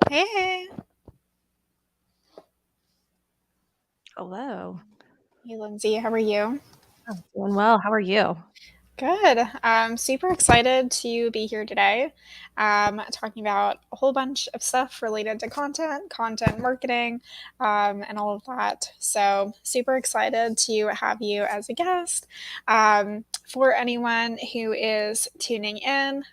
Hey. Hello. Hey, Lindsay. How are you? I'm doing well. How are you? Good. I'm super excited to be here today, talking about a whole bunch of stuff related to content marketing, and all of that. So, super excited to have you as a guest. For anyone who is tuning in,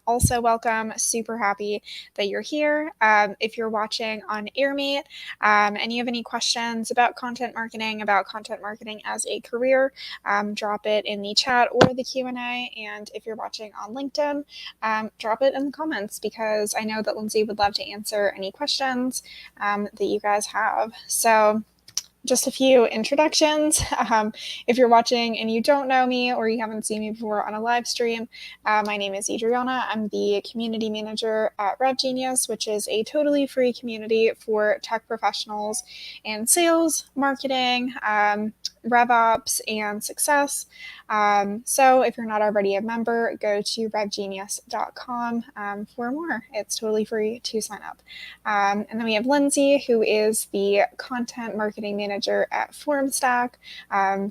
also welcome. Super happy that you're here. If you're watching on AirMeet, and you have any questions about content marketing as a career, drop it in the chat or the Q&A. And if you're watching on LinkedIn, drop it in the comments because I know that Lindsay would love to answer any questions that you guys have. So just a few introductions. If you're watching and you don't know me or you haven't seen me before on a live stream, my name is Adriana. I'm the community manager at RevGenius, which is a totally free community for tech professionals in sales, marketing, RevOps, and success. So if you're not already a member, go to revgenius.com for more. It's totally free to sign up. And then we have Lindsay, who is the content marketing manager at FormStack.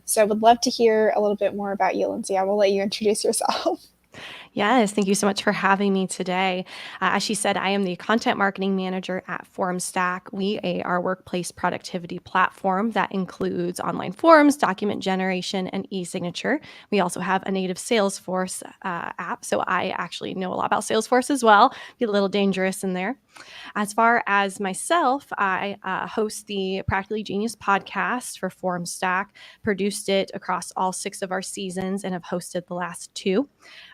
So I would love to hear a little bit more about you, Lindsay. I will let you introduce yourself. Yes, thank you so much for having me today. As she said, I am the content marketing manager at FormStack. We are a workplace productivity platform that includes online forms, document generation, and e-signature. We also have a native Salesforce app, so I actually know a lot about Salesforce as well. Be a little dangerous in there. As far as myself, I host the Practically Genius podcast for FormStack, produced it across all 6 of our seasons, and have hosted the last 2.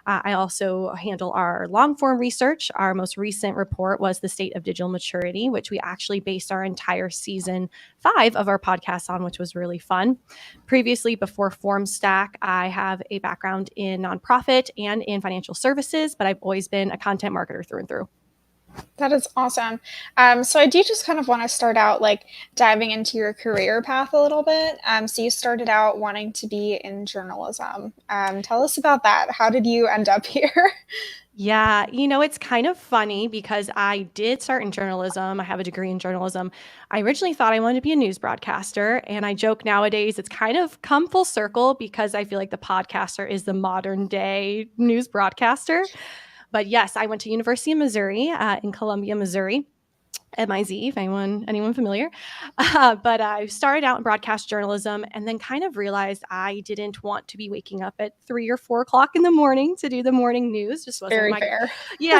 I also handle our long form research. Our most recent report was the state of digital maturity, which we actually based our entire season 5 of our podcast on, which was really fun. Previously, before FormStack, I have a background in nonprofit and in financial services, but I've always been a content marketer through and through. That is awesome. So I do just kind of want to start out like diving into your career path a little bit. So you started out wanting to be in journalism. Tell us about that. How did you end up here? Yeah, it's kind of funny because I did start in journalism. I have a degree in journalism. I originally thought I wanted to be a news broadcaster, and I joke nowadays it's kind of come full circle because I feel like the podcaster is the modern day news broadcaster. But yes, I went to University of Missouri in Columbia, Missouri. MIZ, if anyone familiar. But I started out in broadcast journalism and then kind of realized I didn't want to be waking up at 3 or 4 o'clock in the morning to do the morning news. Just wasn't Very fair.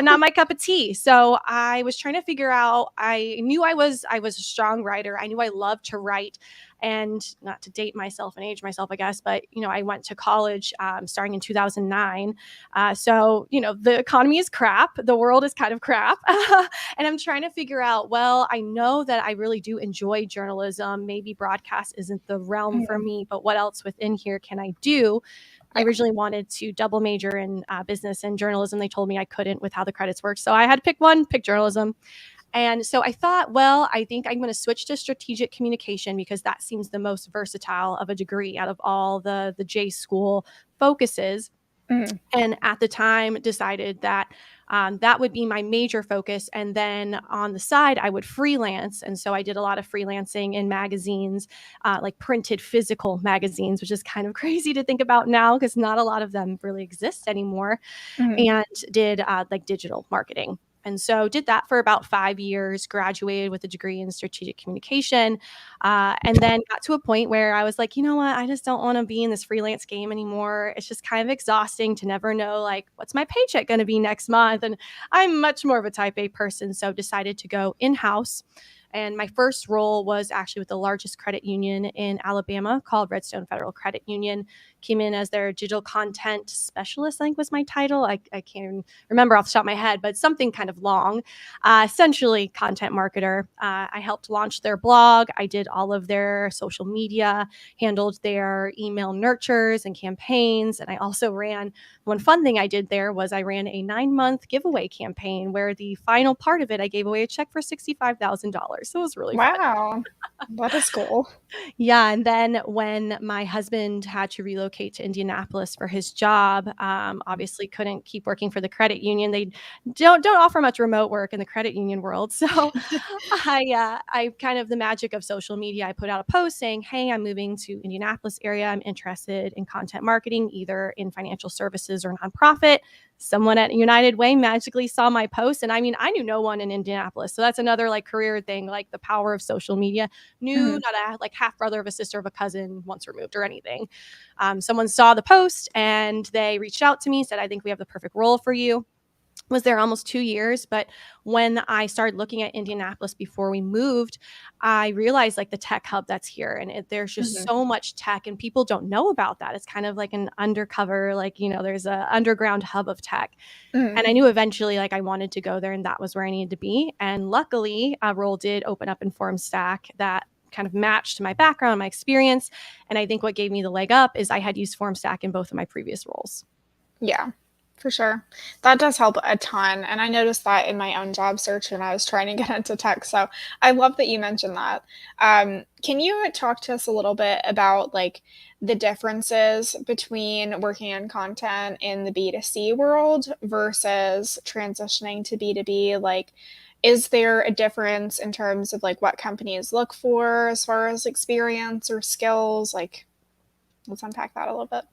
not my cup of tea. So I was trying to figure out, I knew I was a strong writer. I knew I loved to write. And not to date myself and age myself, I guess, but I went to college starting in 2009. So the economy is crap. The world is kind of crap. And I'm trying to figure out, well, I know that I really do enjoy journalism. Maybe broadcast isn't the realm for Mhm. me, but what else within here can I do? I Yeah. originally wanted to double major in business and journalism. They told me I couldn't with how the credits work. So I had to pick one, pick journalism. And so I thought, well, I think I'm going to switch to strategic communication because that seems the most versatile of a degree out of all the J school focuses. Mhm. And at the time decided that that would be my major focus. And then on the side, I would freelance. And so I did a lot of freelancing in magazines, like printed physical magazines, which is kind of crazy to think about now because not a lot of them really exist anymore, Mhm. and did like digital marketing. And so did that for about 5 years, graduated with a degree in strategic communication, and then got to a point where I was like, you know what, I just don't want to be in this freelance game anymore. It's just kind of exhausting to never know, like, what's my paycheck going to be next month? And I'm much more of a type A person, so decided to go in-house. And my first role was actually with the largest credit union in Alabama called Redstone Federal Credit Union. Came in as their digital content specialist, I think was my title. I can't remember off the top of my head, but something kind of long. Essentially, content marketer. I helped launch their blog. I did all of their social media, handled their email nurtures and campaigns. And I also ran one fun thing I did there was I ran a 9-month giveaway campaign where the final part of it, I gave away a check for $65,000. So it was really fun. Wow. That is cool. Yeah, and then when my husband had to relocate relocate to Indianapolis for his job. Obviously couldn't keep working for the credit union. They don't offer much remote work in the credit union world. So I kind of, the magic of social media, I put out a post saying, hey, I'm moving to Indianapolis area. I'm interested in content marketing, either in financial services or nonprofit. Someone at United Way magically saw my post. And I mean, I knew no one in Indianapolis. So that's another like career thing, like the power of social media. Knew Mhm. not a like half brother of a sister of a cousin once removed or anything. Someone saw the post and they reached out to me, said, I think we have the perfect role for you. Was there almost 2 years. But when I started looking at Indianapolis before we moved, I realized like the tech hub that's here, and there's just Mhm. so much tech and people don't know about that. It's kind of like an undercover, like, there's a underground hub of tech. Mhm. And I knew eventually like I wanted to go there and that was where I needed to be. And luckily a role did open up in FormStack that kind of matched my background, my experience. And I think what gave me the leg up is I had used FormStack in both of my previous roles. Yeah, for sure. That does help a ton. And I noticed that in my own job search when I was trying to get into tech. So I love that you mentioned that. Can you talk to us a little bit about like the differences between working on content in the B2C world versus transitioning to B2B? Like, is there a difference in terms of like what companies look for as far as experience or skills? Like, let's unpack that a little bit.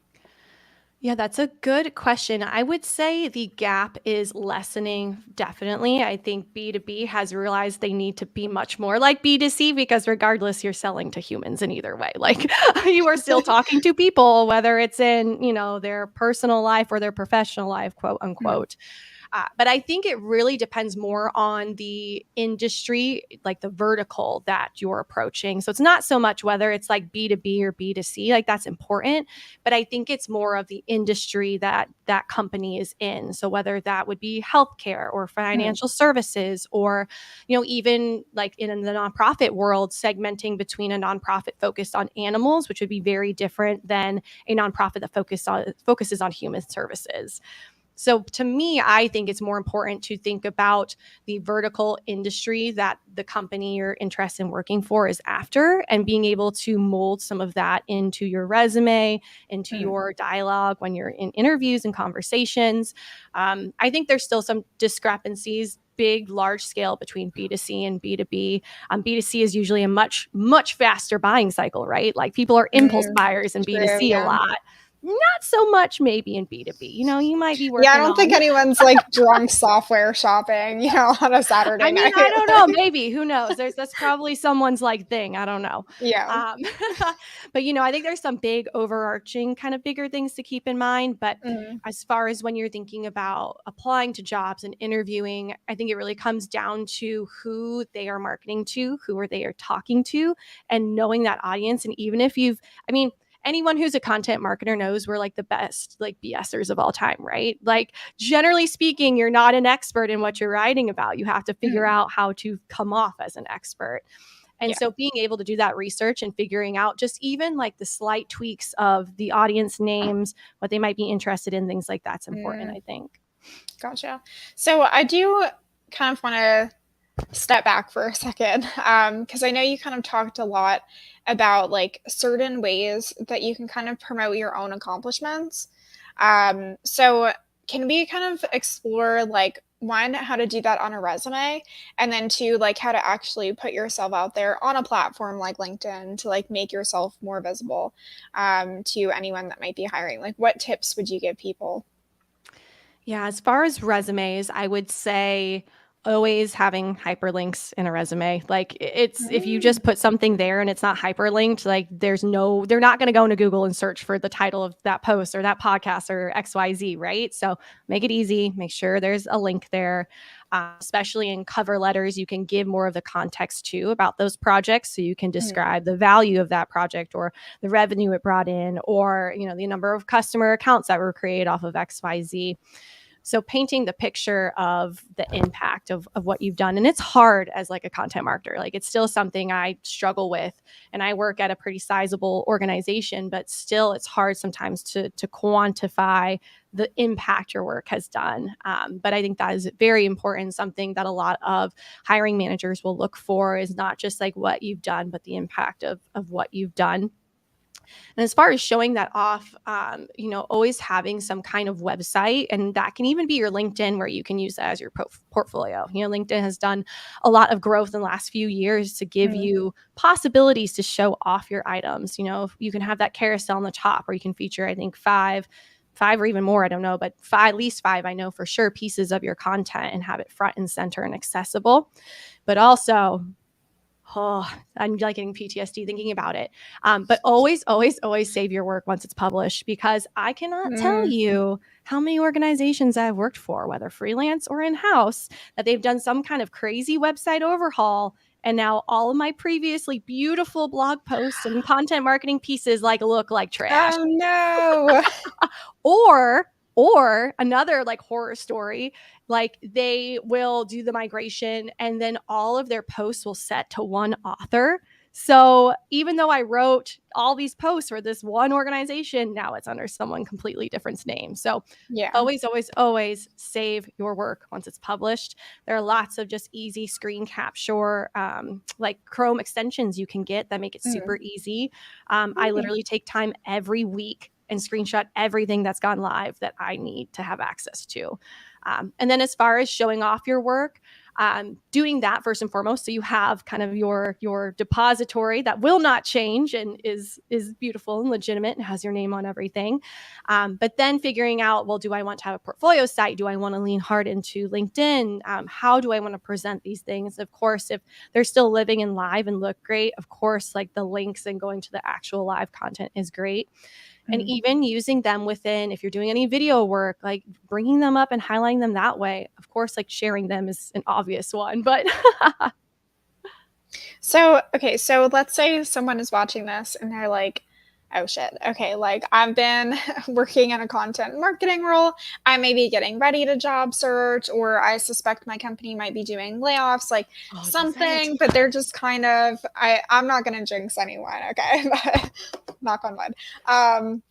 Yeah, that's a good question. I would say the gap is lessening, definitely. I think B2B has realized they need to be much more like B2C because regardless, you're selling to humans in either way. Like you are still talking to people, whether it's in, their personal life or their professional life, quote Mhm. unquote. But I think it really depends more on the industry, like the vertical that you're approaching. So it's not so much whether it's like B2B or B2C, like that's important, but I think it's more of the industry that that company is in. So whether that would be healthcare or Mhm. financial services, or, even like in the nonprofit world, segmenting between a nonprofit focused on animals, which would be very different than a nonprofit that focuses on human services. So to me, I think it's more important to think about the vertical industry that the company you're interested in working for is after, and being able to mold some of that into your resume, into Mhm. your dialogue when you're in interviews and conversations. I think there's still some discrepancies, big, large scale, between B2C and B2B. B2C is usually a much, much faster buying cycle, right? Like people are impulse Mm, buyers in true, B2C a yeah. lot. Not so much maybe in B2B. You might be Yeah, I working don't think on, anyone's, like, drunk software shopping, on a Saturday I mean, night. I don't know, maybe, who knows? That's probably someone's like thing, I don't know. Yeah. Um, but I think there's some big overarching kind of bigger things to keep in mind. But Mhm. as far as when you're thinking about applying to jobs and interviewing, I think it really comes down to who they are marketing to, who are they are talking to, and knowing that audience. And even if I mean, anyone who's a content marketer knows we're like the best like BSers of all time, right? Like generally speaking, you're not an expert in what you're writing about. You have to figure Mhm. out how to come off as an expert. And Yeah. so being able to do that research and figuring out just even like the slight tweaks of the audience names, what they might be interested in, things like that's important, Mm, I think. gotcha. So I do kind of wanna step back for a second, because I know you kind of talked a lot about, like, certain ways that you can kind of promote your own accomplishments. So can we kind of explore, like, 1, how to do that on a resume, and then 2, like, how to actually put yourself out there on a platform like LinkedIn to, like, make yourself more visible, to anyone that might be hiring? Like, what tips would you give people? Yeah, as far as resumes, I would say always having hyperlinks in a resume. Like it's if you Mm, just put something there and it's not hyperlinked, like they're not going to go into Google and search for the title of that post or that podcast or XYZ, right? So make it easy, make sure there's a link there. Especially in cover letters, you can give more of the context too about those projects. So you can mhm, describe the value of that project or the revenue it brought in, or the number of customer accounts that were created off of XYZ. So painting the picture of the impact of what you've done. And it's hard as like a content marketer. Like it's still something I struggle with. And I work at a pretty sizable organization, but still it's hard sometimes to quantify the impact your work has done. But I think that is very important. Something that a lot of hiring managers will look for is not just like what you've done, but the impact of what you've done. And as far as showing that off, always having some kind of website, and that can even be your LinkedIn, where you can use that as your portfolio. LinkedIn has done a lot of growth in the last few years to give Mm. you possibilities to show off your items. You can have that carousel on the top, where you can feature, I think, five or even more, I don't know, but at least five, I know for sure, pieces of your content, and have it front and center and accessible. But also, I'm like getting PTSD thinking about it. But always, always, always save your work once it's published, because I cannot tell Mm. you how many organizations I've worked for, whether freelance or in-house, that they've done some kind of crazy website overhaul. And now all of my previously beautiful blog posts and content marketing pieces look like trash. Oh no. Or another horror story, they will do the migration, and then all of their posts will set to one author. So even though I wrote all these posts for this one organization, now it's under someone completely different's name. So Yeah. always, always, always save your work once it's published. There are lots of just easy screen capture, Chrome extensions you can get that make it Mm. super easy. I literally take time every week and screenshot everything that's gone live that I need to have access to. And then as far as showing off your work, doing that first and foremost, so you have kind of your depository that will not change and is beautiful and legitimate and has your name on everything. But then figuring out, well, do I want to have a portfolio site? Do I want to lean hard into LinkedIn? How do I want to present these things? Of course, if they're still living and live and look great, of course, the links and going to the actual live content is great. And Mm. even using them within, if you're doing any video work, bringing them up and highlighting them that way. Of course, sharing them is an obvious one, but So, okay, so let's say someone is watching this and they're like, oh shit, okay, I've been working in a content marketing role. I may be getting ready to job search, or I suspect my company might be doing layoffs, oh, don't say it. something, but they're just kind of, I'm not going to jinx anyone, okay? But, knock on wood.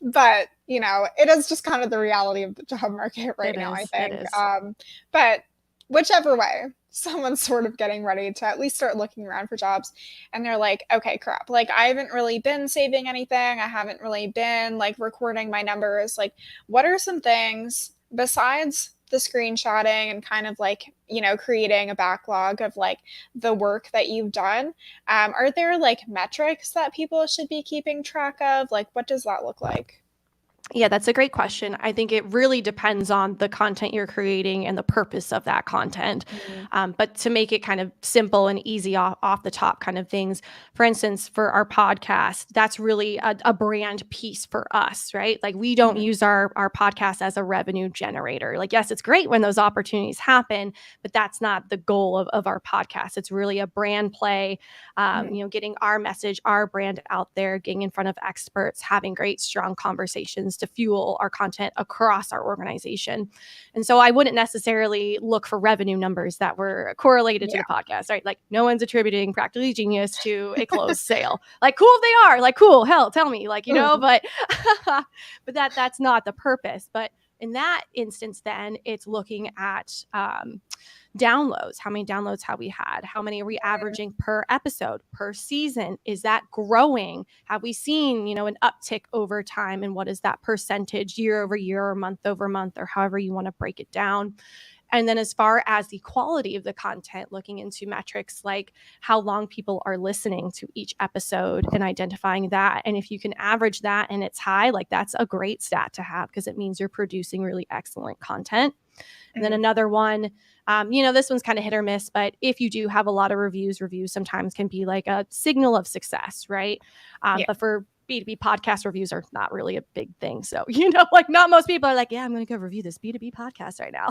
But, it is just kind of the reality of the job market right It now, I is. It think. is. But whichever way, someone's sort of getting ready to at least start looking around for jobs, and they're like, okay, crap, I haven't really been saving anything, I haven't really been recording my numbers. What are some things besides the screenshotting and kind of creating a backlog of the work that you've done? Are there metrics that people should be keeping track of? What does that look like? Yeah, that's a great question. I think it really depends on the content you're creating and the purpose of that content. Mm. But to make it kind of simple and easy off the top kind of things, for instance, for our podcast, that's really a brand piece for us, right? We don't Mhm. use our podcast as a revenue generator. Yes, it's great when those opportunities happen, but that's not the goal of our podcast. It's really a brand play, Mhm. getting our message, our brand out there, getting in front of experts, having great, strong conversations to fuel our content across our organization. And so I wouldn't necessarily look for revenue numbers that were correlated to Yeah. the podcast, right? No one's attributing Practically Genius to a closed sale. Cool if they are, cool, hell, tell me, Mhm. but but that's not the purpose. But in that instance, then it's looking at downloads. How many downloads have we had? How many are we averaging per episode, per season? Is that growing? Have we seen, an uptick over time? And what is that percentage year over year or month over month, or however you want to break it down? And then as far as the quality of the content, looking into metrics like how long people are listening to each episode and identifying that. And if you can average that and it's high, that's a great stat to have, because it means you're producing really excellent content. And then Mhm. another one, this one's kind of hit or miss, but if you do have a lot of reviews sometimes can be a signal of success, right? Yeah. But for B2B podcast, reviews are not really a big thing. So, not most people are yeah, I'm going to go review this B2B podcast right now.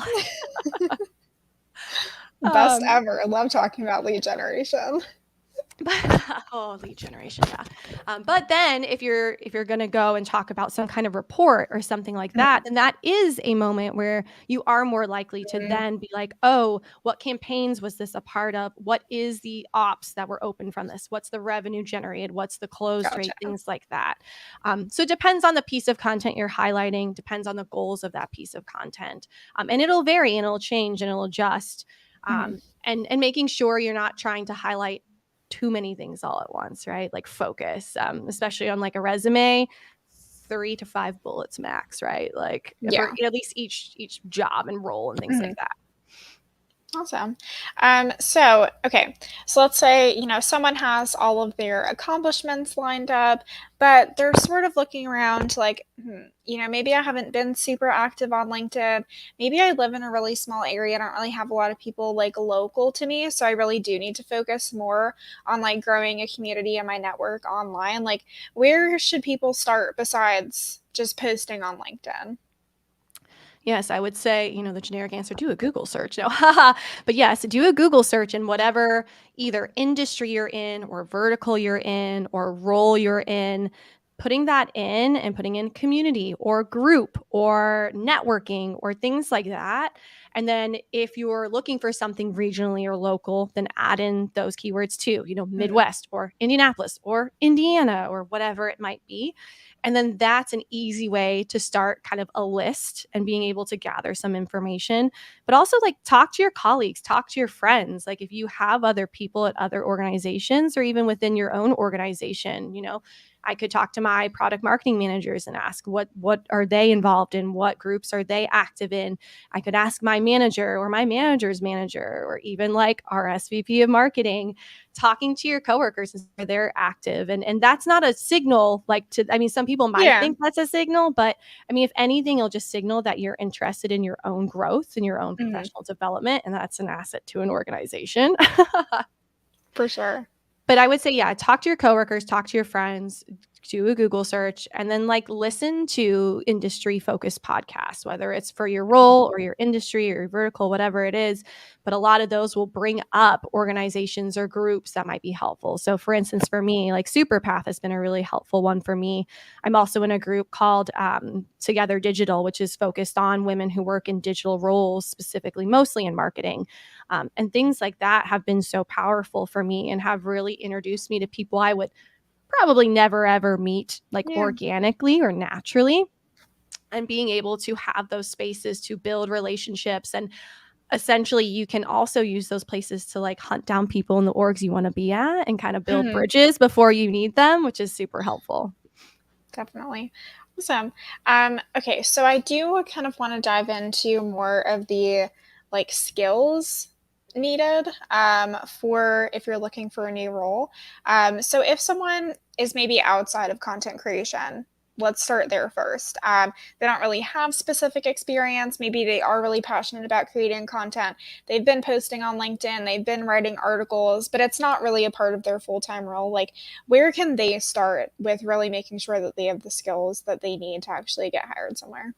Best um, ever. I love talking about lead generation. oh, lead generation, yeah. But then if you're going to go and talk about some kind of report or something like that, then that is a moment where you are more likely to Mhm. then be oh, what campaigns was this a part of? What is the ops that were open from this? What's the revenue generated? What's the closed Gotcha. rate? Things like that. So it depends on the piece of content you're highlighting, depends on the goals of that piece of content. And it'll vary and it'll change and it'll adjust. Mhm. And making sure you're not trying to highlight too many things all at once, right? Like focus, especially on like a resume, 3 to 5 bullets max, right? Like for Yeah. at least each job and role and things like Mhm. that. Awesome. Okay. So let's say, someone has all of their accomplishments lined up, but they're sort of looking around like, maybe I haven't been super active on LinkedIn. Maybe I live in a really small area. I don't really have a lot of people like local to me. So I really do need to focus more on like growing a community and my network online. Like, where should people start besides just posting on LinkedIn? Yes, I would say, the generic answer, do a Google search. No, haha. But yes, do a Google search in whatever either industry you're in or vertical you're in or role you're in. Putting that in and putting in community or group or networking or things like that. And then if you're looking for something regionally or local, then add in those keywords too, Mhm. Midwest or Indianapolis or Indiana or whatever it might be. And then that's an easy way to start kind of a list and being able to gather some information. But also, like, talk to your colleagues, talk to your friends. Like, if you have other people at other organizations or even within your own organization, I could talk to my product marketing managers and ask what are they involved in, what groups are they active in. I could ask my manager or my manager's manager or even like our SVP of marketing, talking to your coworkers where they're active. And that's not a signal like to, I mean, some people might Yeah. think that's a signal, but I mean, if anything, it'll just signal that you're interested in your own growth and your own Mhm. professional development. And that's an asset to an organization. For sure. But I would say, yeah, talk to your coworkers, talk to your friends, do a Google search, and then like listen to industry focused podcasts, whether it's for your role or your industry or your vertical, whatever it is. But a lot of those will bring up organizations or groups that might be helpful. So, for instance, for me, like Superpath has been a really helpful one for me. I'm also in a group called Together Digital, which is focused on women who work in digital roles, specifically, mostly in marketing. And things like that have been so powerful for me and have really introduced me to people I would probably never ever meet like Yeah. organically or naturally. And being able to have those spaces to build relationships. And essentially, you can also use those places to like hunt down people in the orgs you want to be at and kind of build Mhm. bridges before you need them, which is super helpful. Definitely. Awesome. Okay, so I do kind of want to dive into more of the like skills needed for if you're looking for a new role. So if someone is maybe outside of content creation, let's start there first. They don't really have specific experience. Maybe they are really passionate about creating content. They've been posting on LinkedIn, they've been writing articles, but it's not really a part of their full time role. Like, where can they start with really making sure that they have the skills that they need to actually get hired somewhere?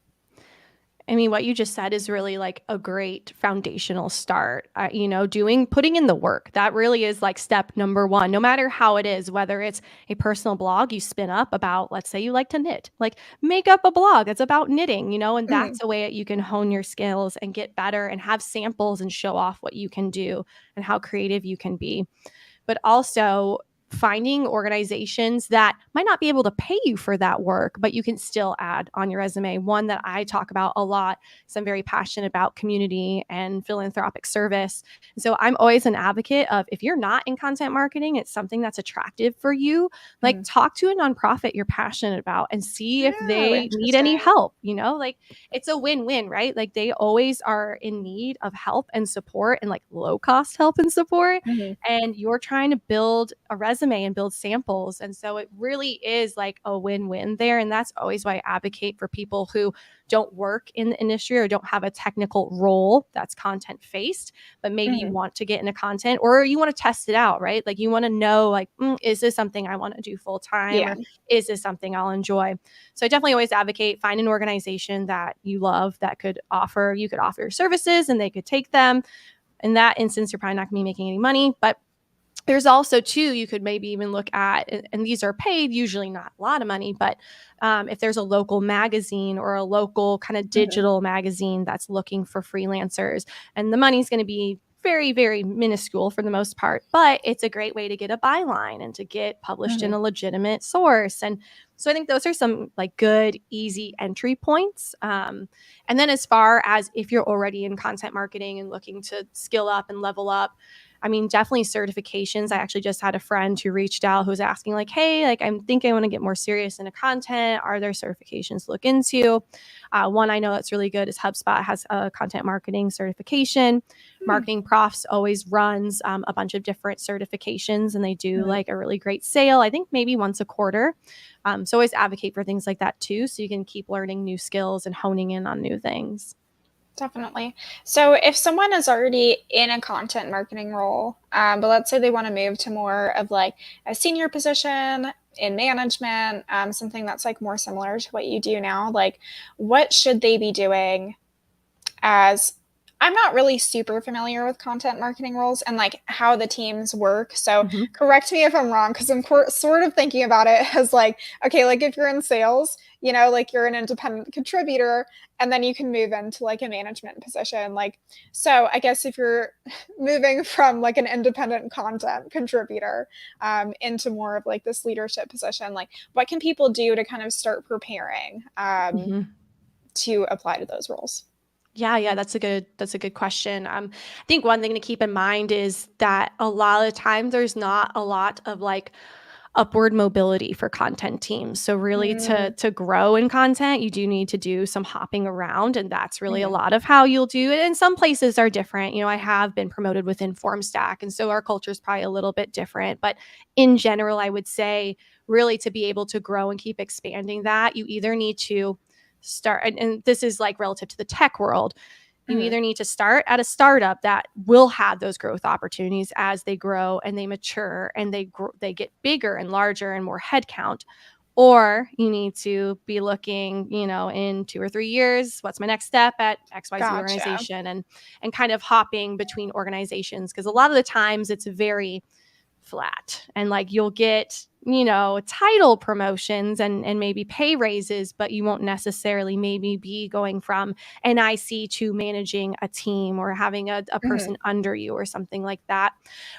I mean, what you just said is really like a great foundational start. Putting in the work. That really is like step number one, no matter how it is, whether it's a personal blog you spin up about, let's say you like to knit, like make up a blog that's about knitting, and Mhm. that's a way that you can hone your skills and get better and have samples and show off what you can do and how creative you can be. But also finding organizations that might not be able to pay you for that work, but you can still add on your resume. One that I talk about a lot, because I'm very passionate about community and philanthropic service. So I'm always an advocate of, if you're not in content marketing, it's something that's attractive for you, like Mhm. talk to a nonprofit you're passionate about and see if Oh, they need any interesting. help. Like it's a win-win, right? Like they always are in need of help and support and like low cost help and support, Mhm. and you're trying to build a resume and build samples. And so it really is like a win win there. And that's always why I advocate for people who don't work in the industry or don't have a technical role that's content faced, but maybe you Mhm. want to get into content or you want to test it out, right? Like you want to know, like, is this something I want to do full time, Yeah. or is this something I'll enjoy? So I definitely always advocate find an organization that you love that you could offer your services and they could take them. In that instance, you're probably not going to be making any money, but there's also too, you could maybe even look at, and these are paid, usually not a lot of money, but if there's a local magazine or a local kind of Mhm. digital magazine that's looking for freelancers, and the money's going to be very, very minuscule for the most part, but it's a great way to get a byline and to get published in Mhm. a legitimate source. And so I think those are some like good, easy entry points. And then as far as if you're already in content marketing and looking to skill up and level up, I mean, definitely certifications. I actually just had a friend who reached out who was asking like, hey, like I'm thinking I want to get more serious into content. Are there certifications to look into? One I know that's really good is HubSpot has a content marketing certification. Hmm. Marketing Profs always runs a bunch of different certifications, and they do Mhm. like a really great sale, I think maybe once a quarter. So always advocate for things like that too, so you can keep learning new skills and honing in on new things. Definitely. So, if someone is already in a content marketing role, but let's say they want to move to more of like a senior position in management, something that's like more similar to what you do now, like what should they be doing as I'm not really super familiar with content marketing roles and like how the teams work. So Mm-hmm. correct me if I'm wrong because I'm sort of thinking about it as like, okay, like if you're in sales, you know, like you're an independent contributor and then you can move into like a management position. Like, so I guess if you're moving from like an independent content contributor into more of like this leadership position, like what can people do to kind of start preparing Mm-hmm. to apply to those roles? Yeah, that's a good question. I think one thing to keep in mind is that a lot of times there's not a lot of like upward mobility for content teams. So really to Mm, to grow in content, you do need to do some hopping around, and that's really a mhm. lot of how you'll do it. And some places are different. I have been promoted within FormStack, and so our culture is probably a little bit different. But in general, I would say really to be able to grow and keep expanding that, you either need to start, and this is like relative to the tech world, you Mhm. either need to start at a startup that will have those growth opportunities as they grow and they mature and they get bigger and larger and more headcount, or you need to be looking, in 2 or 3 years, what's my next step at XYZ Gotcha. organization, and kind of hopping between organizations, because a lot of the times it's very flat, and like you'll get title promotions and maybe pay raises, but you won't necessarily maybe be going from an IC to managing a team or having a Mhm. person under you or something like that.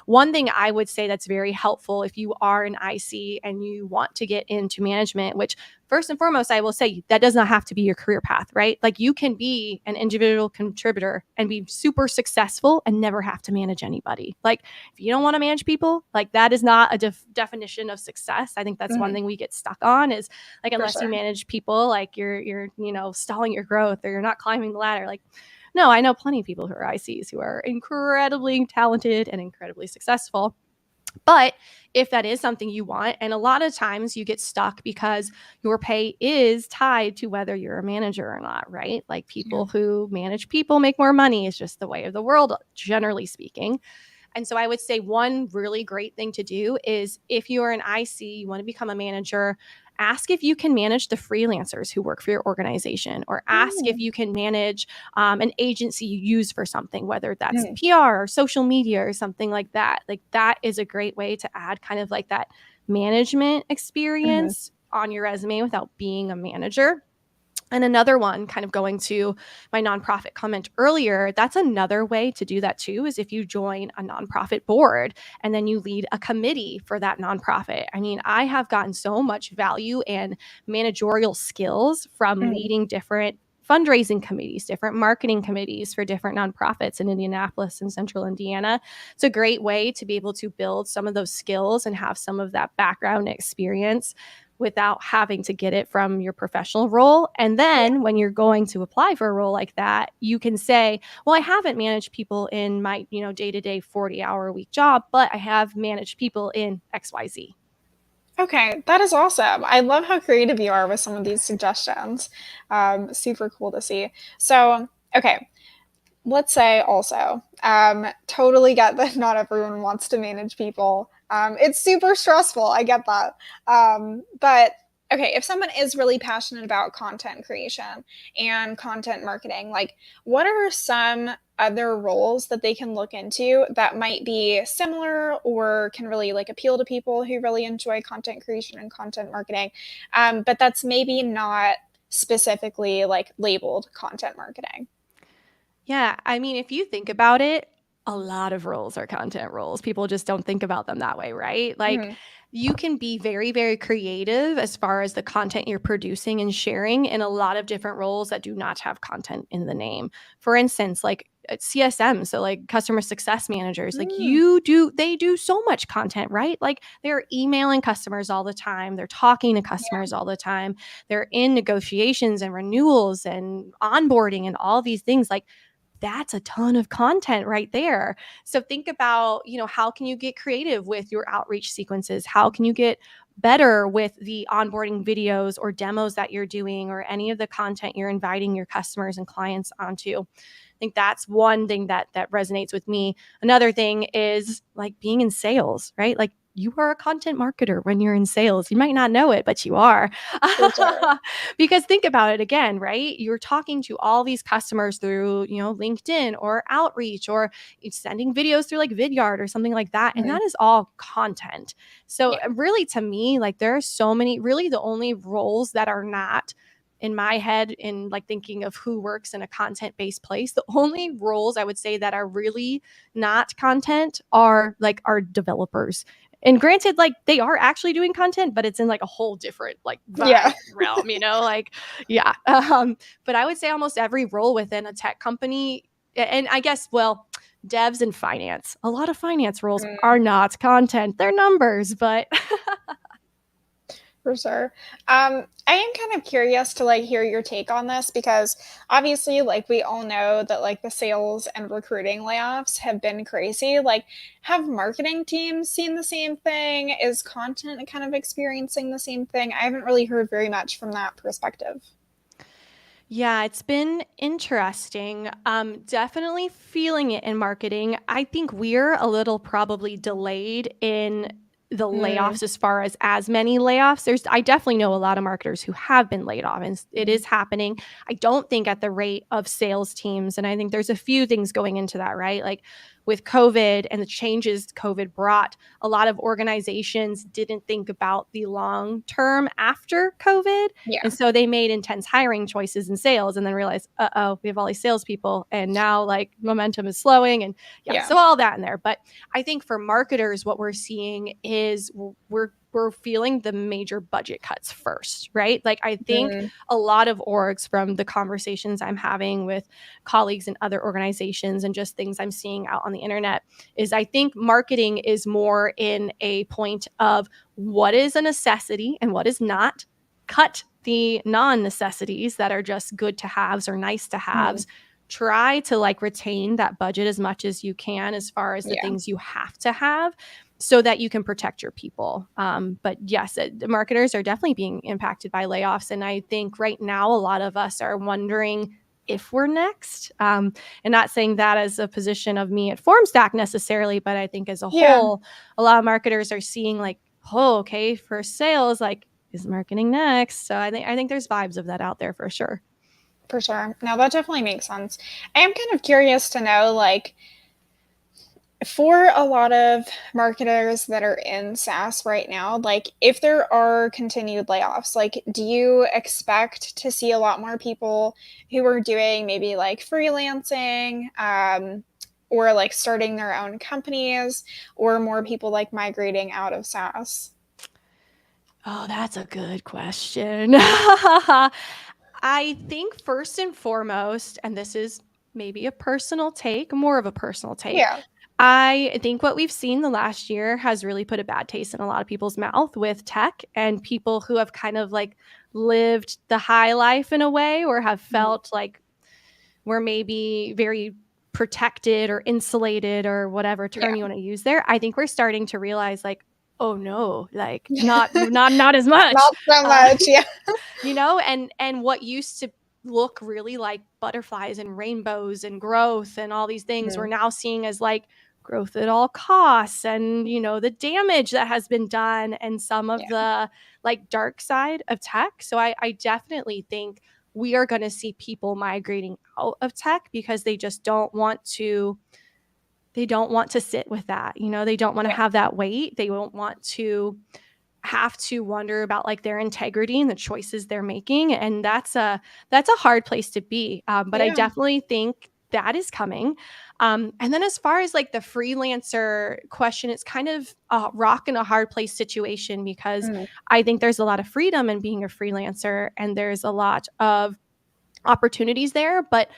One thing I would say that's very helpful if you are an IC and you want to get into management, which first and foremost, I will say that does not have to be your career path, right? Like you can be an individual contributor and be super successful and never have to manage anybody. Like if you don't want to manage people, like that is not a definition of success. I think that's one Mhm. thing we get stuck on is like, For unless you sure. manage people, like you're stalling your growth or you're not climbing the ladder. Like, no, I know plenty of people who are ICs who are incredibly talented and incredibly successful. But if that is something you want, and a lot of times you get stuck because your pay is tied to whether you're a manager or not, right? Like Yeah. people who manage people make more money. It's just the way of the world, generally speaking. And so I would say one really great thing to do is if you are an IC, you want to become a manager, ask if you can manage the freelancers who work for your organization, or ask if Mm, you can manage an agency you use for something, whether that's mhm. PR or social media or something like that. Like that is a great way to add kind of like that management Mhm. experience on your resume without being a manager. And another one, kind of going to my nonprofit comment earlier, that's another way to do that too, is if you join a nonprofit board and then you lead a committee for that nonprofit. I mean, I have gotten so much value and managerial skills from Mhm. leading different fundraising committees, different marketing committees for different nonprofits in Indianapolis and central Indiana. It's a great way to be able to build some of those skills and have some of that background experience without having to get it from your professional role. And Yeah. then when you're going to apply for a role like that, you can say, well, I haven't managed people in my, day-to-day 40-hour a week job, but I have managed people in XYZ. Okay, that is awesome. I love how creative you are with some of these suggestions. Super cool to see. So, okay, let's say also, totally get that not everyone wants to manage people. It's super stressful. I get that. But okay, if someone is really passionate about content creation and content marketing, like what are some other roles that they can look into that might be similar or can really like appeal to people who really enjoy content creation and content marketing, but that's maybe not specifically like labeled content marketing? Yeah, I mean, if you think about it, a lot of roles are content roles. People just don't think about them that way, right? Like Mhm. you can be very, very creative as far as the content you're producing and sharing in a lot of different roles that do not have content in the name. For instance, like CSM, so like customer success managers, like Mm, they do so much content, right? Like they're emailing customers all the time, they're talking to yeah. customers all the time, they're in negotiations and renewals and onboarding and all these things. Like that's a ton of content right there. So think about, how can you get creative with your outreach sequences? How can you get better with the onboarding videos or demos that you're doing, or any of the content you're inviting your customers and clients onto? I think that's one thing that resonates with me. Another thing is like being in sales, right? Like you are a content marketer when you're in sales. You might not know it, but you are. For sure. Because think about it again, right? You're talking to all these customers through, LinkedIn or outreach, or sending videos through like Vidyard or something like that. And Mhm. that is all content. So Yeah. really, to me, like there are so many, really the only roles that are not in my head, in like thinking of who works in a content based place, the only roles I would say that are really not content are like our developers. And granted, like they are actually doing content, but it's in like a whole different like Yeah. vibe realm, like, yeah. But I would say almost every role within a tech company, and I guess, well, devs and finance, a lot of finance roles Mm. are not content, they're numbers, but For sure. I am kind of curious to like hear your take on this because obviously, like we all know that like the sales and recruiting layoffs have been crazy. Like, have marketing teams seen the same thing? Is content kind of experiencing the same thing? I haven't really heard very much from that perspective. yeah, it's been interesting. Definitely feeling it in marketing. I think we're a little probably delayed in the Mm, layoffs, as many layoffs. I definitely know a lot of marketers who have been laid off, and it mm, is happening. I don't think at the rate of sales teams, and I think there's a few things going into that, right? Like with COVID and the changes COVID brought, a lot of organizations didn't think about the long term after COVID, and yeah, so they made intense hiring choices in sales and then realized, we have all these salespeople. And now like momentum is slowing. And yeah, yeah. so all that in there. But I think for marketers, what we're seeing is we're feeling the major budget cuts first, right? Like I think Mm, a lot of orgs, from the conversations I'm having with colleagues in other organizations and just things I'm seeing out on the internet, is I think marketing is more in a point of what is a necessity and what is not. Cut the non-necessities that are just good to haves or nice to mm, haves. Try to like retain that budget as much as you can as far as the yeah, things you have to have, so that you can protect your people. But yes, the marketers are definitely being impacted by layoffs. And I think right now a lot of us are wondering if we're next. And not saying that as a position of me at Formstack necessarily, but I think as a yeah. whole, a lot of marketers are seeing like, oh, okay, for sales, like, is marketing next? So I think there's vibes of that out there for sure. For sure. No, that definitely makes sense. I am kind of curious to know, like, for a lot of marketers that are in SaaS right now, like if there are continued layoffs, like do you expect to see a lot more people who are doing maybe like freelancing, or like starting their own companies, or more people like migrating out of SaaS? Oh, that's a good question. I think first and foremost, and this is maybe a personal take, more of a personal take. Yeah. I think what we've seen the last year has really put a bad taste in a lot of people's mouth with tech, and people who have kind of like lived the high life in a way, or have Mhm. felt like we're maybe very protected or insulated or whatever term Yeah. you want to use there. I think we're starting to realize like, oh no, like not as much. Not so Uh, much. Yeah. and what used to look really like butterflies and rainbows and growth and all these things, we're Mhm. now seeing as like growth at all costs, and the damage that has been done, and some of Yeah. the like dark side of tech. So I definitely think we are going to see people migrating out of tech because they don't want to sit with that. They don't want to Yeah. have that weight. They don't want to have to wonder about like their integrity and the choices they're making, and that's a hard place to be. But I Yeah. definitely think that is coming. And then as far as like the freelancer question, it's kind of a rock and a hard place situation, because Mm. I think there's a lot of freedom in being a freelancer and there's a lot of opportunities there, but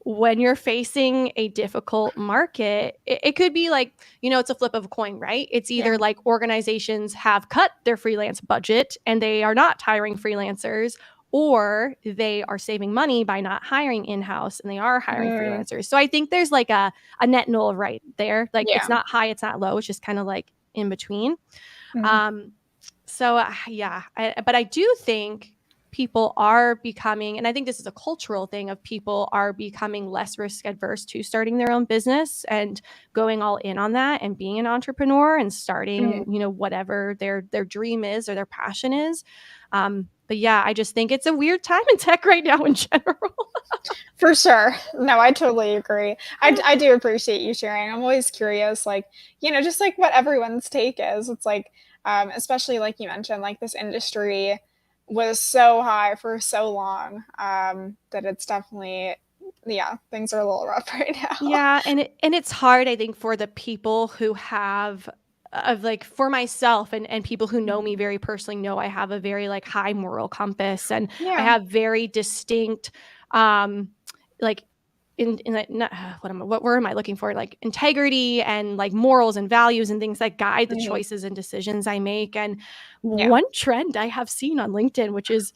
when you're facing a difficult market, it could be like, it's a flip of a coin, right? It's Yeah. either like organizations have cut their freelance budget and they are not hiring freelancers, or they are saving money by not hiring in-house and they are hiring Mm, freelancers. So I think there's like a net null right there. Like it's yeah. not high, it's not low. It's just kind of like in between. Mm. Um, yeah, but I do think people are becoming, and I think this is a cultural thing of people are becoming less risk adverse to starting their own business and going all in on that and being an entrepreneur and starting, Mm. whatever their dream is or their passion is. But yeah, I just think it's a weird time in tech right now in general. For sure. No, I totally agree. I do appreciate you sharing. I'm always curious, like, just like what everyone's take is. It's like, especially like you mentioned, like this industry was so high for so long that it's definitely, yeah, things are a little rough right now. Yeah, and it's hard, I think, for the people who have of like for myself and people who know me very personally know I have a very like high moral compass and I Yeah. have very distinct um like in like not, what word am I looking for? Like integrity and like morals and values and things that guide the Hmm. choices and decisions I make. And Yeah. one trend I have seen on LinkedIn, which is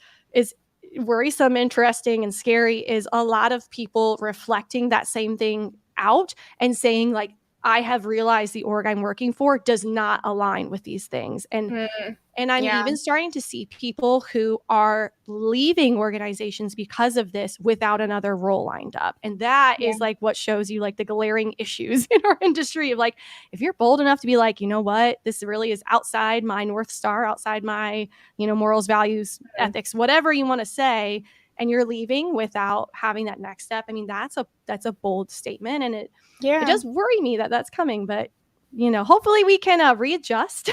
worrisome, interesting, and scary, is a lot of people reflecting that same thing out and saying like, I have realized the org I'm working for does not align with these things. Mm, And I'm yeah. even starting to see people who are leaving organizations because of this without another role lined up. And that Yeah. is like what shows you like the glaring issues in our industry of like, if you're bold enough to be like, you know what, this really is outside my North Star, outside my, morals, values, Mm, ethics, whatever you want to say, and you're leaving without having that next step. I mean, that's a bold statement. And it yeah. does worry me that that's coming, but hopefully we can readjust,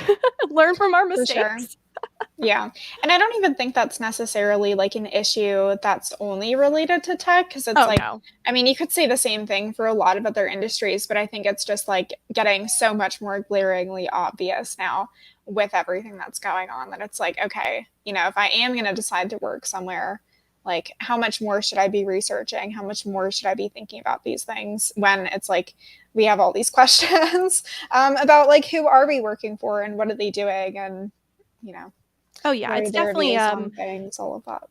learn from our For sure. mistakes. Yeah. And I don't even think that's necessarily like an issue that's only related to tech because it's Oh, like, no. I mean, you could say the same thing for a lot of other industries, but I think it's just like getting so much more glaringly obvious now with everything that's going on that it's like, okay, if I am going to decide to work somewhere, like how much more should I be researching? How much more should I be thinking about these things when it's like we have all these questions about like who are we working for and what are they doing and, you know Oh, yeah, what it's are their definitely, views on things, all of that.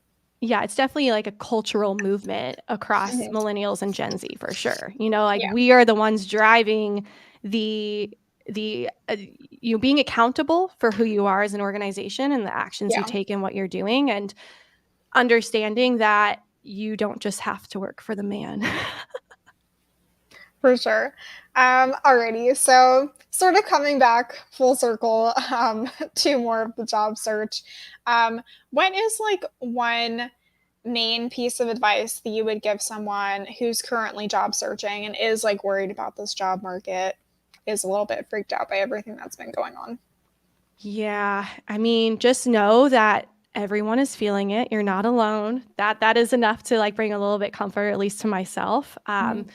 yeah, it's definitely like a cultural movement across Mhm. millennials and Gen Z for sure. Like Yeah, we are the ones driving the you being accountable for who you are as an organization and the actions you yeah, take and what you're doing, and understanding that you don't just have to work for the man. for sure. Alrighty, so sort of coming back full circle to more of the job search. What is like one main piece of advice that you would give someone who's currently job searching and is like worried about this job market, is a little bit freaked out by everything that's been going on? Yeah, I mean, just know that everyone is feeling it. You're not alone. That is enough to like bring a little bit comfort, at least to myself. Mhm.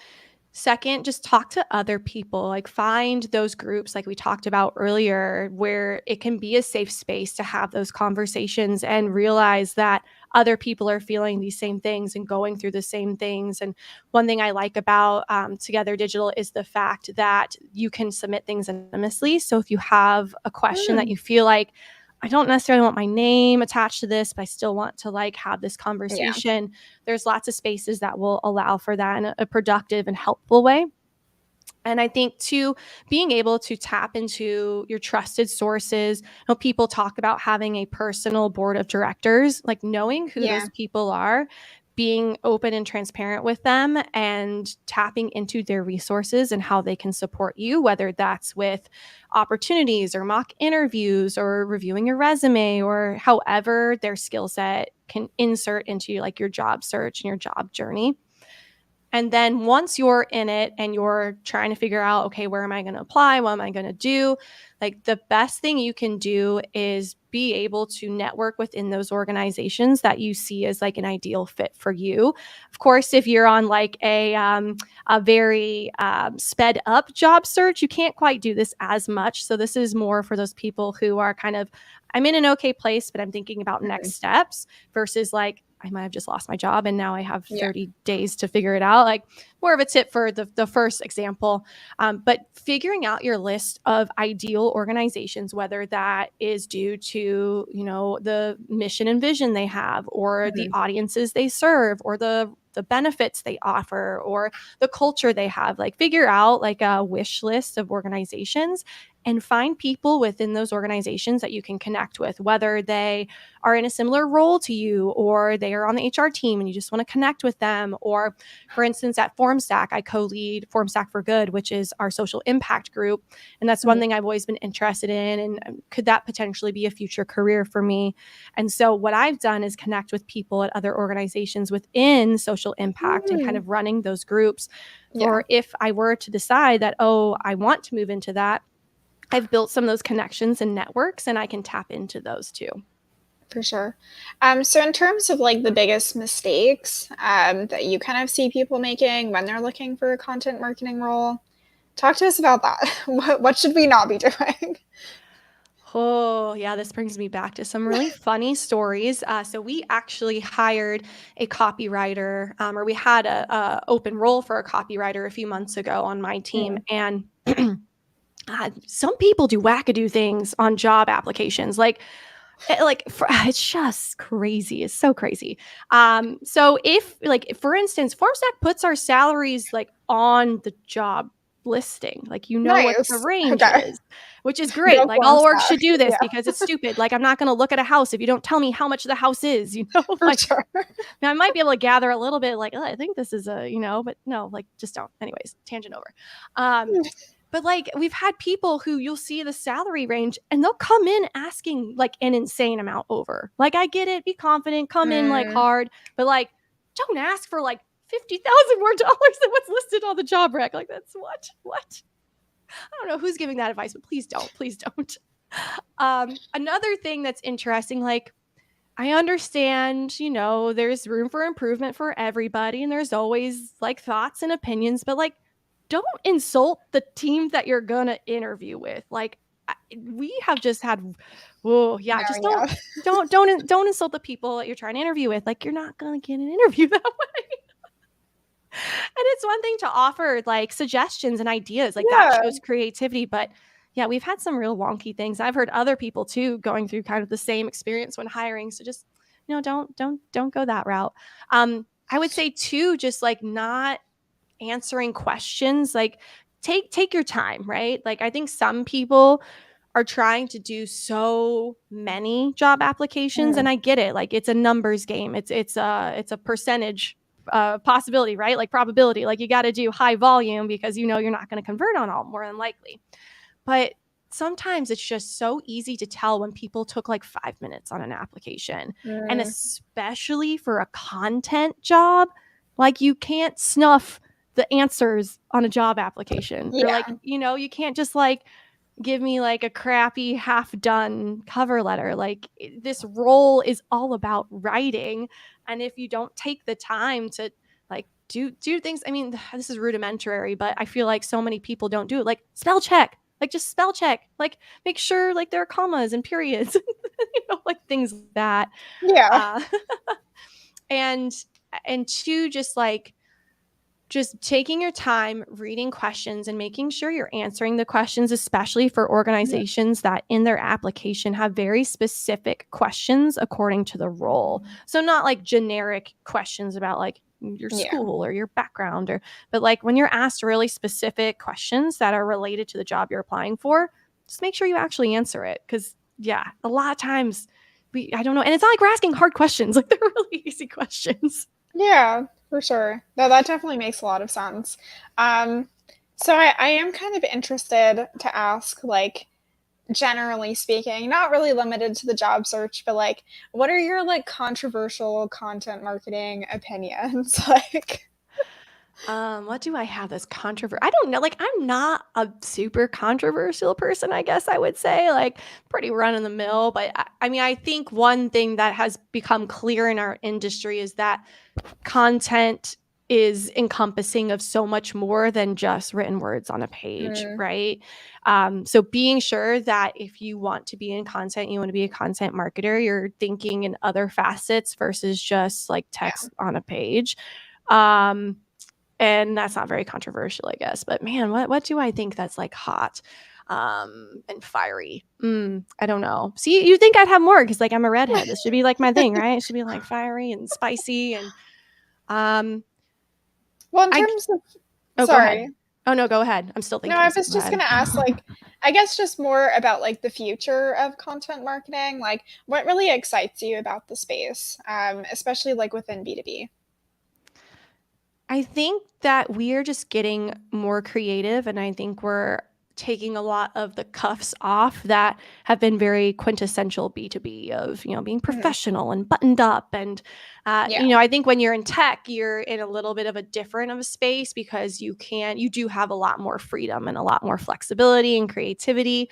Second, just talk to other people. Like find those groups, like we talked about earlier, where it can be a safe space to have those conversations and realize that other people are feeling these same things and going through the same things. And one thing I like about Together Digital is the fact that you can submit things anonymously. So if you have a question that Mm, you feel like, I don't necessarily want my name attached to this, but I still want to like have this yeah. conversation, there's lots of spaces that will allow for that in a productive and helpful way. And I think too, being able to tap into your trusted sources. People talk about having a personal board of directors, like knowing who Yeah. those people are, being open and transparent with them, and tapping into their resources and how they can support you, whether that's with opportunities or mock interviews or reviewing your resume or however their skill set can insert into like your job search and your job journey. And then once you're in it and you're trying to figure out, okay, where am I going to apply? What am I going to do? Like the best thing you can do is be able to network within those organizations that you see as like an ideal fit for you. Of course, if you're on like a very sped up job search, you can't quite do this as much. So this is more for those people who are kind of, I'm in an okay place, but I'm thinking about Mhm. next steps versus like, I might have just lost my job and now I have Yeah. 30 days to figure it out. Like more of a tip for the first example. But figuring out your list of ideal organizations, whether that is due to, the mission and vision they have, or the Mhm. audiences they serve, or the benefits they offer, or the culture they have, like figure out like a wish list of organizations and find people within those organizations that you can connect with, whether they are in a similar role to you or they are on the HR team and you just want to connect with them. Or for instance, at FormStack, I co-lead FormStack for Good, which is our social impact group. And that's one thing I've always been interested in. And could that potentially be a future career for me? And so what I've done is connect with people at other organizations within social impact and kind Mm. of running those groups Yeah, for if I were to decide that, oh, I want to move into that, I've built some of those connections and networks and I can tap into those too. for sure. So in terms of like the biggest mistakes that you kind of see people making when they're looking for a content marketing role, talk to us about that. What should we not be doing? Oh, yeah, this brings me back to some really funny stories. So we actually hired a copywriter, or we had a open role for a copywriter a few months ago on my team, Mm. and some people do wackadoo things on job applications, it's just crazy. It's so crazy. So if like for instance, Formstack puts our salaries like on the job listing, like what the Nice. range Okay. is, which is great. Go Like form all orgs stack. should do this Yeah, because it's stupid. Like I'm not going to look at a house if you don't tell me how much the house is. for Like sure. now I might be able to gather a little bit. Like oh, I think this is but no, like just don't. Anyways, tangent over. Um, but like we've had people who you'll see the salary range and they'll come in asking like an insane amount over. Like I get it, be confident, come in like Mm. hard, but like don't ask for like 50,000 more dollars than what's listed on the job rec. Like that's what? I don't know who's giving that advice, but please don't. Please don't. Another thing that's interesting, like I understand, there's room for improvement for everybody and there's always like thoughts and opinions, but like don't insult the team that you're going to interview with. Like we have just had oh, yeah, No, just yeah. don't insult the people that you're trying to interview with. Like you're not going to get an interview that way. And it's one thing to offer like suggestions and ideas, like that Yeah. shows creativity, but yeah, we've had some real wonky things. I've heard other people too going through kind of the same experience when hiring. So just, don't go that route. I would say too, just like not answering questions, like take your time, right? Like I think some people are trying to do so many job applications Mm. and I get it. Like it's a numbers game. It's a percentage possibility, right? Like probability. Like you got to do high volume because you're not going to convert on all more than likely. But sometimes it's just so easy to tell when people took like 5 minutes on an application. And Mm. especially for a content job, like you can't snuff the answers on a job application. Or like, Yeah. you can't just like give me like a crappy half done cover letter. Like this role is all about writing. And if you don't take the time to like do things, I mean, this is rudimentary, but I feel like so many people don't do it. Like spell check, like just spell check, like make sure like there are commas and periods, like things like that. Yeah. Uh, and two, just taking your time reading questions and making sure you're answering the questions, especially for organizations that in their application have very specific questions according to the role. So not like generic questions about like your Yeah. school or your background but like when you're asked really specific questions that are related to the job you're applying for, just make sure you actually answer it. Cause yeah, a lot of times I don't know. And it's not like we're asking hard questions. Like they're really easy questions. Yeah, for sure. No, that definitely makes a lot of sense. Um, so I am kind of interested to ask, like, generally speaking, not really limited to the job search, but like, what are your like controversial content marketing opinions? Like, What do I have that's controversial? I don't know. Like, I'm not a super controversial person, I guess I would say. Like, pretty run in the mill. But I mean, I think one thing that has become clear in our industry is that content is encompassing of so much more than just written words on a page, Mm, right? So being sure that if you want to be in content, you want to be a content marketer, you're thinking in other facets versus just like yeah. text on a page. Um, and that's not very controversial, I guess. But man, what do I think that's like hot and fiery? I don't know. See, you think I'd have more because like I'm a redhead. This should be like my thing, right? It should be like fiery and spicy and um Well, in I terms of, oh go ahead. sorry. Oh no, go ahead. I'm still No, I thinking, so was go just ahead. gonna ask, like, I guess just more about like the future of content marketing. Like, what really excites you about the space, especially like within B2B? I think that we are just getting more creative, and I think we're taking a lot of the cuffs off that have been very quintessential B2B of, being Hmm. professional and buttoned up. And, Yeah. I think when you're in tech, you're in a little bit of a different of a space because you do have a lot more freedom and a lot more flexibility and creativity.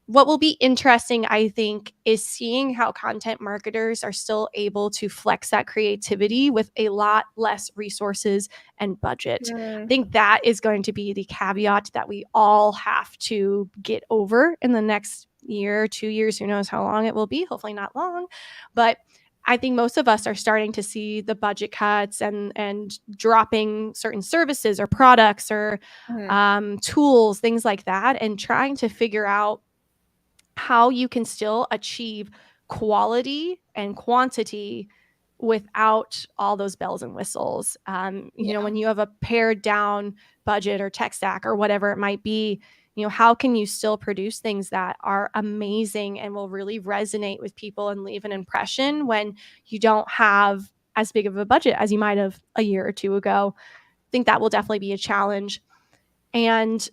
What will be interesting, I think, is seeing how content marketers are still able to flex that creativity with a lot less resources and budget. I Mm, think that is going to be the caveat that we all have to get over in the next year, 2 years, who knows how long it will be, hopefully not long. But I think most of us are starting to see the budget cuts and dropping certain services or products or mhm. tools, things like that, and trying to figure out how you can still achieve quality and quantity without all those bells and whistles. Yeah. When you have a pared down budget or tech stack or whatever it might be, how can you still produce things that are amazing and will really resonate with people and leave an impression when you don't have as big of a budget as you might have a year or two ago? I think that will definitely be a challenge. And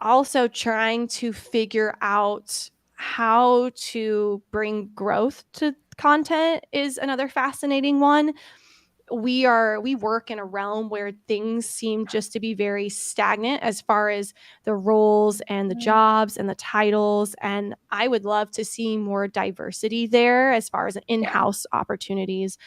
also trying to figure out how to bring growth to content is another fascinating one. We work in a realm where things seem just to be very stagnant as far as the roles and the Mm, jobs and the titles, and I would love to see more diversity there as far as yeah. in-house opportunities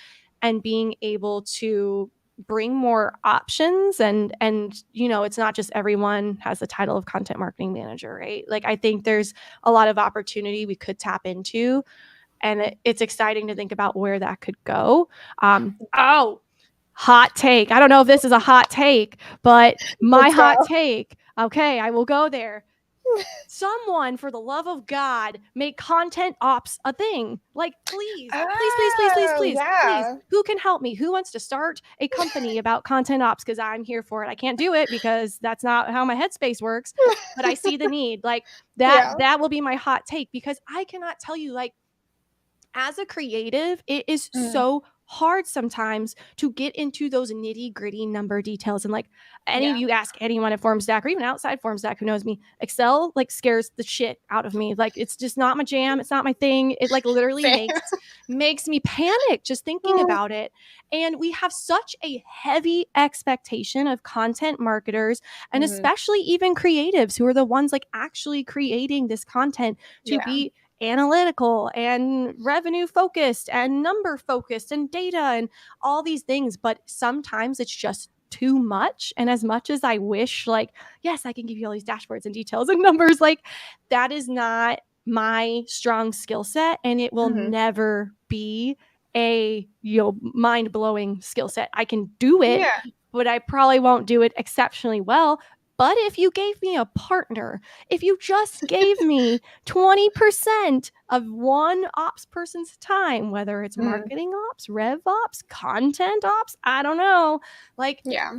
and being able to bring more options. And it's not just everyone has the title of content marketing manager, right? Like I think there's a lot of opportunity we could tap into, and it's exciting to think about where that could go. Oh, hot take. I don't know if this is a hot take, but my Let's hot go. take, okay, I will go there. Someone, for the love of God, make content ops a thing. Like, please, please, please, please, please, Oh, please, please. yeah. Who can help me? Who wants to start a company about content ops? Because I'm here for it. I can't do it because that's not how my headspace works. But I see the need. Like Yeah. that will be my hot take because I cannot tell you, like, as a creative, it is Mm, so hard sometimes to get into those nitty gritty number details. And like any of yeah. you ask anyone at FormStack or even outside FormStack who knows me, Excel like scares the shit out of me. Like it's just not my jam. It's not my thing. It like literally Fair. makes me panic just thinking Mm, about it. And we have such a heavy expectation of content marketers and mhm. especially even creatives who are the ones like actually creating this content to Yeah. be analytical and revenue focused and number focused and data and all these things. But sometimes it's just too much. And as much as I wish, like, yes, I can give you all these dashboards and details and numbers, like, that is not my strong skill set. And it will Mhm. never be a mind blowing skill set. I can do it, Yeah. but I probably won't do it exceptionally well. But if you gave me a partner, if you just gave me 20% of one ops person's time, whether it's Mm, marketing ops, rev ops, content ops, I don't know. Like yeah.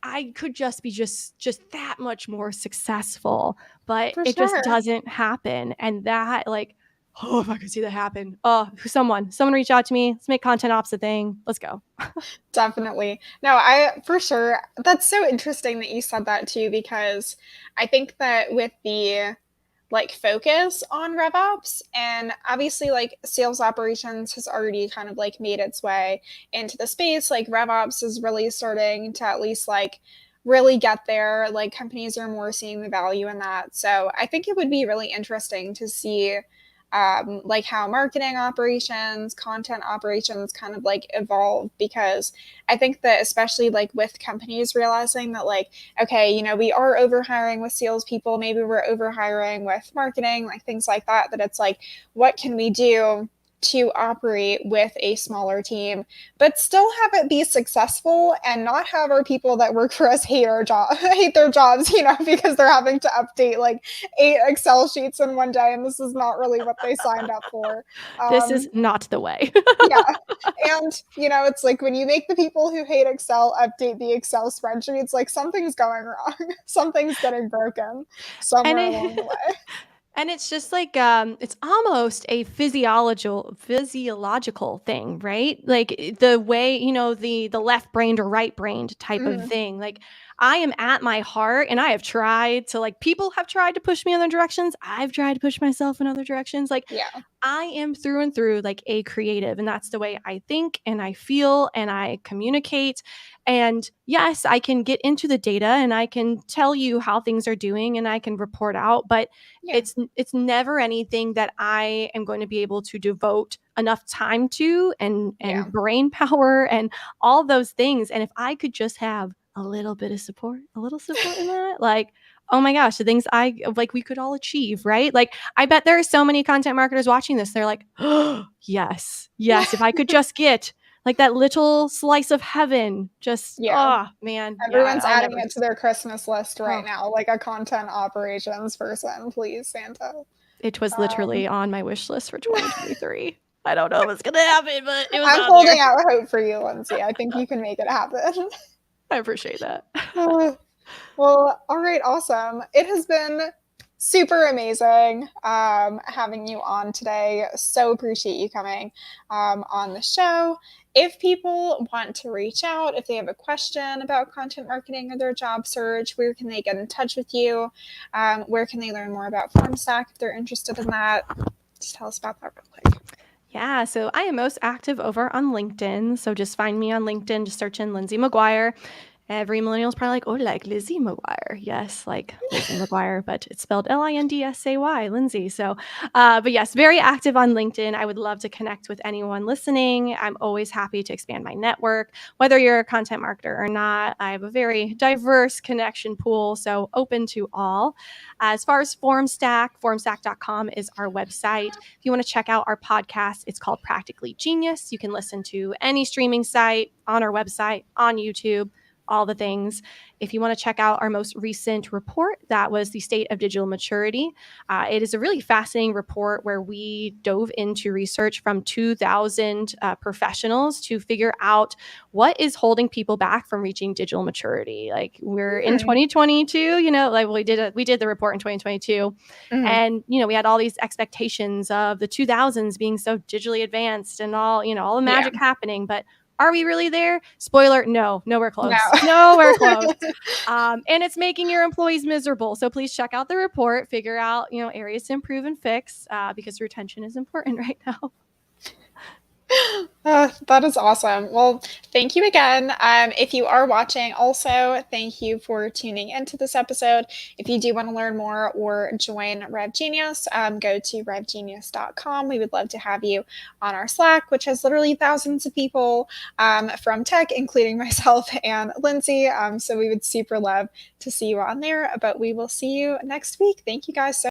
I could just be just that much more successful, but For it just sure. doesn't happen. And that like, oh, if I could see that happen. Oh, someone reach out to me. Let's make content ops a thing. Let's go. Definitely. No, I for sure. That's so interesting that you said that too, because I think that with the like focus on RevOps and obviously like sales operations has already kind of like made its way into the space. Like RevOps is really starting to at least like really get there. Like companies are more seeing the value in that. So I think it would be really interesting to see like how marketing operations, content operations kind of like evolve, because I think that especially like with companies realizing that like, okay, you know, we are overhiring with salespeople, maybe we're overhiring with marketing, like things like that, that it's like, what can we do to operate with a smaller team, but still have it be successful and not have our people that work for us hate our job, hate their jobs, you know, because they're having to update like 8 Excel sheets in one day, and this is not really what they signed up for. This is Um, not the way. yeah. And, you know, it's like when you make the people who hate Excel update the Excel spreadsheets, like something's going wrong. Something's getting broken And somewhere along the it way. and it's just like, it's almost a physiological thing, right? Like, the way, the left-brained or right-brained type of Mhm. thing. Like, I am at my heart, and I have tried to, like, people have tried to push me in other directions. I've tried to push myself in other directions. Like, Yeah. I am through and through like a creative, and that's the way I think and I feel and I communicate. And yes, I can get into the data and I can tell you how things are doing and I can report out, but Yeah. it's never anything that I am going to be able to devote enough time to and Yeah. brain power and all those things. And if I could just have a little bit of support, a little support in that, like, oh my gosh, the things I like we could all achieve, right? Like, I bet there are so many content marketers watching this. They're like, oh, yes, yes. If I could just get like that little slice of heaven, just, Yeah. oh man, yeah, Everyone's I'll adding never. it to their Christmas list right Oh, now, like a content operations person, please, Santa. it was Um, literally on my wish list for 2023. I don't know what's going to happen, but it was I'm on there. holding out hope for you, Lindsay. I think you can make it happen. I appreciate that. Well, all right, awesome. It has been super amazing having you on today. So appreciate you coming on the show. If people want to reach out, if they have a question about content marketing or their job search, where can they get in touch with you? Where can they learn more about FormStack if they're interested in that? Just tell us about that real quick. Yeah, so I am most active over on LinkedIn. So just find me on LinkedIn, just search in Lindsay McGuire. Every millennial's probably like, oh, like Lizzie McGuire. Yes, like Lizzie McGuire, but it's spelled Lindsay, Lindsay. So, but yes, very active on LinkedIn. I would love to connect with anyone listening. I'm always happy to expand my network, whether you're a content marketer or not. I have a very diverse connection pool, so open to all. As far as formstack.com is our website. If you want to check out our podcast, it's called Practically Genius. You can listen to any streaming site, on our website, on YouTube, all the things. If you want to check out our most recent report, that was the state of digital maturity. It is a really fascinating report where we dove into research from 2,000 professionals to figure out what is holding people back from reaching digital maturity. Like, we're in Hmm. 2022, like we did the report in 2022, Hmm. and we had all these expectations of the 2000s being so digitally advanced and all the Yeah. magic happening, but are we really there? Spoiler, no, nowhere No. close. Nowhere close. And it's making your employees miserable. So please check out the report, figure out, areas to improve and fix, because retention is important right now. That is awesome. Well, thank you again. If you are watching, also, thank you for tuning into this episode. If you do want to learn more or join RevGenius, go to revgenius.com. We would love to have you on our Slack, which has literally thousands of people from tech, including myself and Lindsay. So we would super love to see you on there, but we will see you next week. Thank you guys so